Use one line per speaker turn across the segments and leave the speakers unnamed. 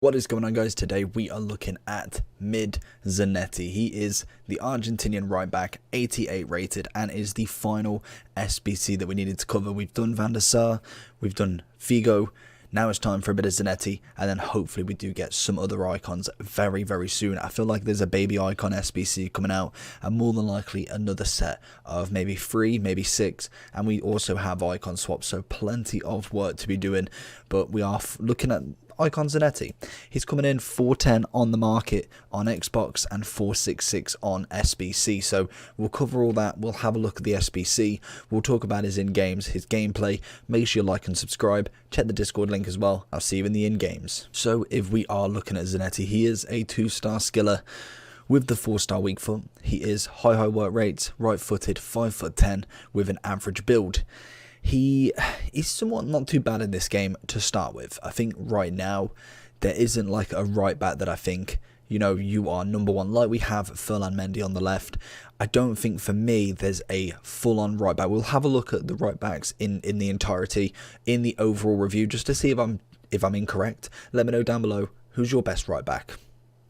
What is going on, guys? Today we are looking at mid Zanetti. He is the Argentinian right back, 88 rated, and is the final SBC that we needed to cover. We've done Van der Sar, we've done Figo. Now it's time for a bit of Zanetti, and then hopefully we do get some other icons very, very soon. I feel like there's a baby icon SBC coming out, and more than likely another set of maybe 3, maybe 6, and we also have icon swaps, so plenty of work to be doing. But we are looking at icon Zanetti. He's coming in 410 on the market on Xbox and 466 on SBC. So we'll cover all that. We'll have a look at the SBC. We'll talk about his in-games, his gameplay. Make sure you like and subscribe. Check the Discord link as well. I'll see you in the in-games. So if we are looking at Zanetti, he is a 2-star skiller with the 4-star weak foot. He is high work rates, right-footed, 5'10", with an average build. He is somewhat not too bad in this game to start with. I think right now there isn't like a right back that I think, you know, you are number one. Like we have Ferland Mendy on the left. I don't think for me there's a full-on right back. We'll have a look at the right backs in the entirety in the overall review just to see if I'm incorrect. Let me know down below, who's your best right back?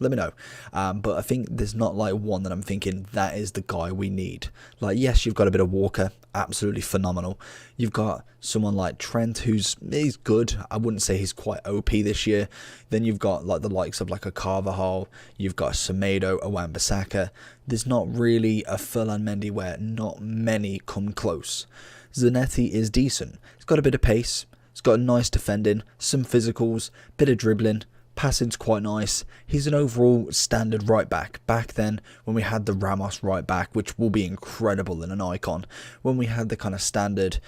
Let me know. But I think there's not like one that I'm thinking that is the guy we need. Like, yes, you've got a bit of Walker, absolutely phenomenal. You've got someone like Trent, he's good. I wouldn't say he's quite OP this year. Then you've got like the likes of like a Carvajal. You've got a Semedo, a Wan-Bissaka. There's not really a Ferland Mendy where not many come close. Zanetti is decent. He's got a bit of pace. He's got a nice defending, some physicals, bit of dribbling. Passing's quite nice. He's an overall standard right back. Back then, when we had the Ramos right back, which will be incredible in an icon, when we had the kind of standard,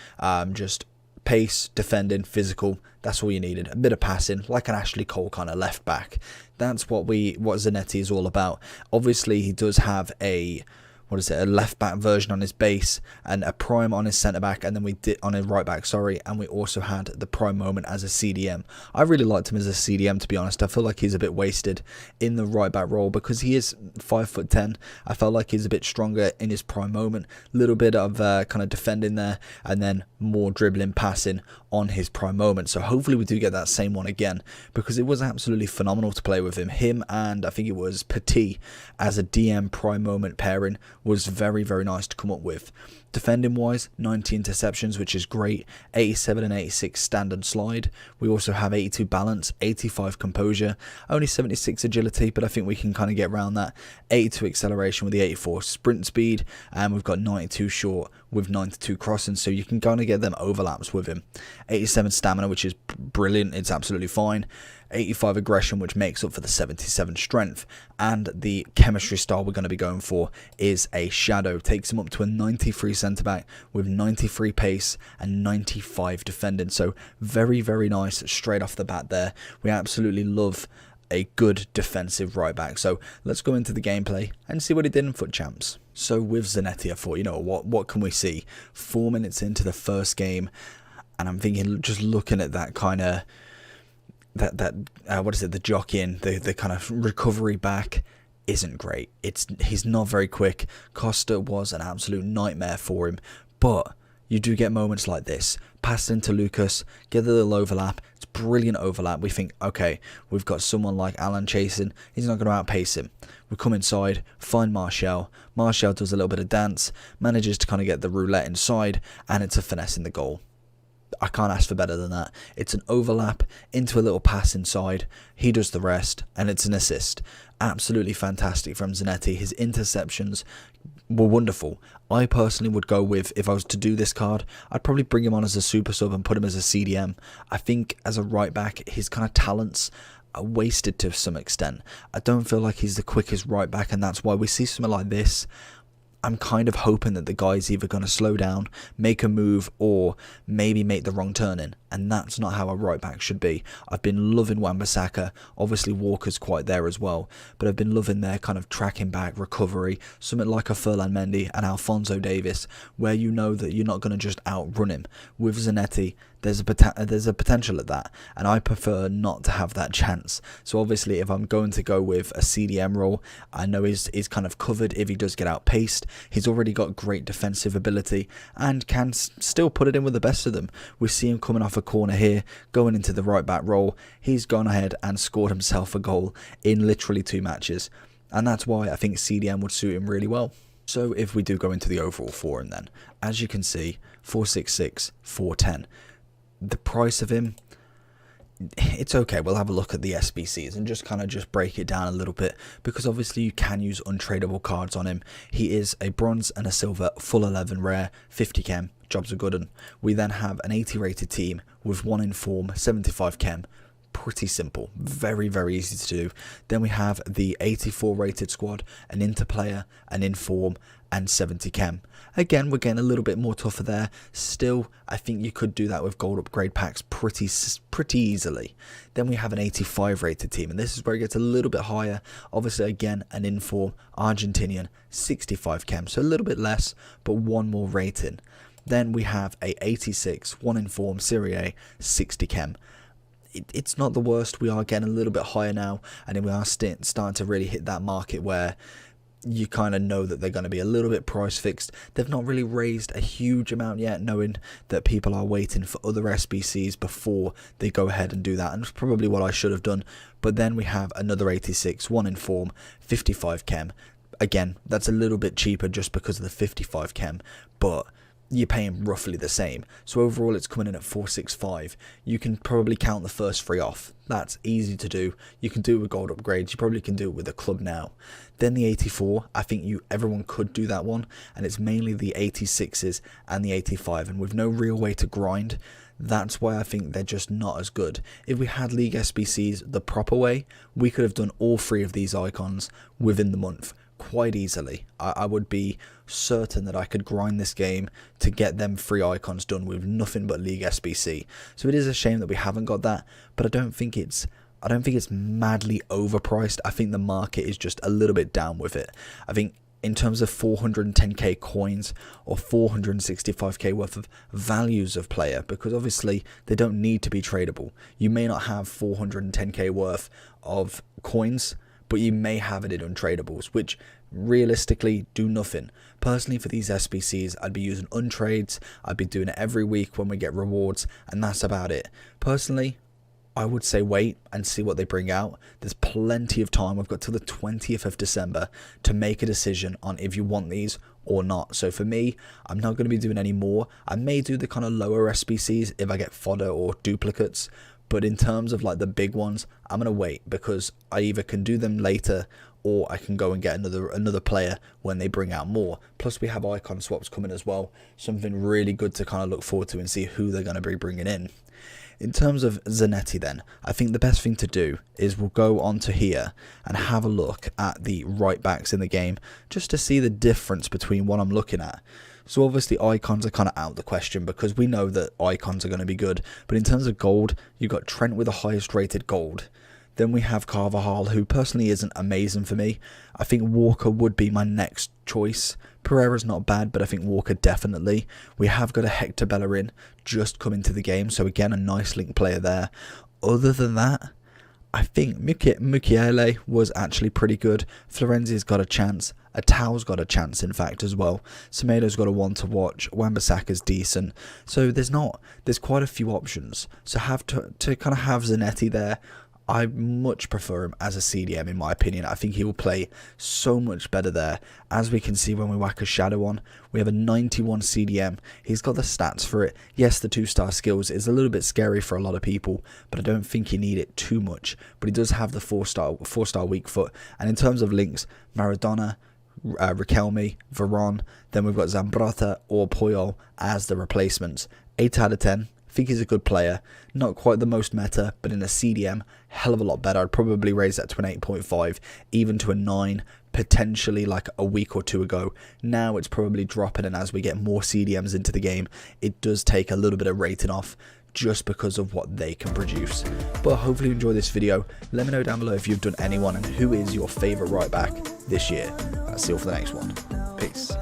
just pace, defending, physical, that's all you needed. A bit of passing, like an Ashley Cole kind of left back. That's what Zanetti is all about. Obviously, he does have a left back version on his base and a prime on his centre back, and then we did on his right back, and we also had the prime moment as a CDM. I really liked him as a CDM, to be honest. I feel like he's a bit wasted in the right back role because he is 5'10". I felt like he's a bit stronger in his prime moment, little bit of kind of defending there, and then more dribbling, passing on his prime moment. So hopefully we do get that same one again, because it was absolutely phenomenal to play with him and I think it was Petit as a DM prime moment pairing was very, very nice to come up with. Defending wise, 90 interceptions, which is great, 87 and 86 stand and slide. We also have 82 balance, 85 composure, only 76 agility, but I think we can kind of get around that. 82 acceleration with the 84 sprint speed, and we've got 92 short with 92 crossing, so you can kind of get them overlaps with him. 87 stamina, which is brilliant, it's absolutely fine. 85 aggression, which makes up for the 77 strength, and the chemistry style we're going to be going for is a shadow. Takes him up to a 93 centre back with 93 pace and 95 defending, so very, very nice straight off the bat there. We absolutely love a good defensive right back. So let's go into the gameplay and see what he did in Foot Champs. So with Zanetti, I thought, you know, what can we see? 4 minutes into the first game, and I'm thinking, just looking at that kind of the jockeying, the kind of recovery back isn't great. He's not very quick. Costa was an absolute nightmare for him, but you do get moments like this. Pass into Lucas, get the little overlap. It's brilliant overlap. We think, okay, we've got someone like Alan chasing. He's not going to outpace him. We come inside, find Martial. Martial does a little bit of dance, manages to kind of get the roulette inside, and it's a finesse in the goal. I can't ask for better than that. It's an overlap into a little pass inside. He does the rest, and it's an assist. Absolutely fantastic from Zanetti. His interceptions were wonderful. I personally would go with, if I was to do this card, I'd probably bring him on as a super sub and put him as a CDM. I think as a right back, his kind of talents are wasted to some extent. I don't feel like he's the quickest right back, and that's why we see something like this. I'm kind of hoping that the guy's either going to slow down, make a move, or maybe make the wrong turn in. And that's not how a right back should be. I've been loving Wan-Bissaka. Obviously, Walker's quite there as well. But I've been loving their kind of tracking back, recovery, something like a Ferland Mendy and Alphonso Davies, where you know that you're not going to just outrun him. With Zanetti, there's a potential at that, and I prefer not to have that chance. So obviously if I'm going to go with a CDM role, I know he's kind of covered if he does get outpaced. He's already got great defensive ability and can still put it in with the best of them. We see him coming off a corner here, going into the right back role. He's gone ahead and scored himself a goal in literally 2 matches, and that's why I think CDM would suit him really well. So if we do go into the overall for him then, as you can see, 466, 410. The price of him, it's okay. We'll have a look at the SBCs and just break it down a little bit, because obviously you can use untradeable cards on him. He is a bronze and a silver full 11 rare, 50 chem, jobs are good. And we then have an 80 rated team with 1 in form, 75 chem. Pretty simple, very easy to do. Then we have the 84 rated squad, an interplayer, an inform, and 70 chem. Again, we're getting a little bit more tougher there. Still, I think you could do that with gold upgrade packs pretty easily. Then we have an 85 rated team, and this is where it gets a little bit higher. Obviously, again, an inform, Argentinian, 65 chem, so a little bit less, but 1 more rating. Then we have a 86, 1 inform, Serie A, 60 chem. It's not the worst. We are getting a little bit higher now, and then we are starting to really hit that market where you kind of know that they're going to be a little bit price fixed. They've not really raised a huge amount yet, knowing that people are waiting for other SBCs before they go ahead and do that, and it's probably what I should have done. But then we have another 86, 1 in form, 55 chem. Again, that's a little bit cheaper just because of the 55 chem, but you're paying roughly the same. So overall it's coming in at 465. You can probably count the first 3 off. That's easy to do. You can do it with gold upgrades. You probably can do it with a club now. Then the 84, I think everyone could do that one, and it's mainly the 86s and the 85, and with no real way to grind, that's why I think they're just not as good. If we had League SBCs the proper way, we could have done all 3 of these icons within the month quite easily. I would be certain that I could grind this game to get them 3 icons done with nothing but League SBC. So it is a shame that we haven't got that, but I don't think it's madly overpriced. I think the market is just a little bit down with it. I think in terms of 410k coins or 465k worth of values of player, because obviously they don't need to be tradable. You may not have 410k worth of coins, but you may have it in untradables, which realistically do nothing. Personally, for these SBCs, I'd be using untrades. I'd be doing it every week when we get rewards, and that's about it. Personally, I would say wait and see what they bring out. There's plenty of time. We've got till the 20th of December to make a decision on if you want these or not. So for me, I'm not going to be doing any more. I may do the kind of lower SBCs if I get fodder or duplicates, but in terms of like the big ones, I'm going to wait, because I either can do them later or I can go and get another player when they bring out more. Plus we have icon swaps coming as well, something really good to kind of look forward to and see who they're going to be bringing in. In terms of Zanetti then, I think the best thing to do is we'll go on to here and have a look at the right backs in the game, just to see the difference between what I'm looking at. So obviously icons are kind of out of the question, because we know that icons are going to be good. But in terms of gold, you've got Trent with the highest rated gold. Then we have Carvajal, who personally isn't amazing for me. I think Walker would be my next choice. Pereira's not bad, but I think Walker definitely. We have got a Hector Bellerin just come into the game, so again a nice link player there. Other than that, I think Mukiele was actually pretty good. Florenzi's got a chance. Atao's got a chance, in fact, as well. Semedo's got a 1 to watch. Wan-Bissaka's decent. So there's quite a few options. So to kind of have Zanetti there, I much prefer him as a CDM, in my opinion. I think he will play so much better there. As we can see when we whack a shadow on, we have a 91 CDM. He's got the stats for it. Yes, the 2-star skills is a little bit scary for a lot of people, but I don't think you need it too much. But he does have the 4-star weak foot. And in terms of links, Maradona, Riquelme, Veron, then we've got Zambrotta or Puyol as the replacements. 8 out of 10. I think he's a good player. Not quite the most meta, but in a CDM, hell of a lot better. I'd probably raise that to an 8.5, even to a 9, potentially like a week or 2 ago. Now it's probably dropping, and as we get more CDMs into the game, it does take a little bit of rating off, just because of what they can produce. But hopefully you enjoy this video. Let me know down below if you've done anyone and who is your favourite right back this year. That's all for the next one. Peace.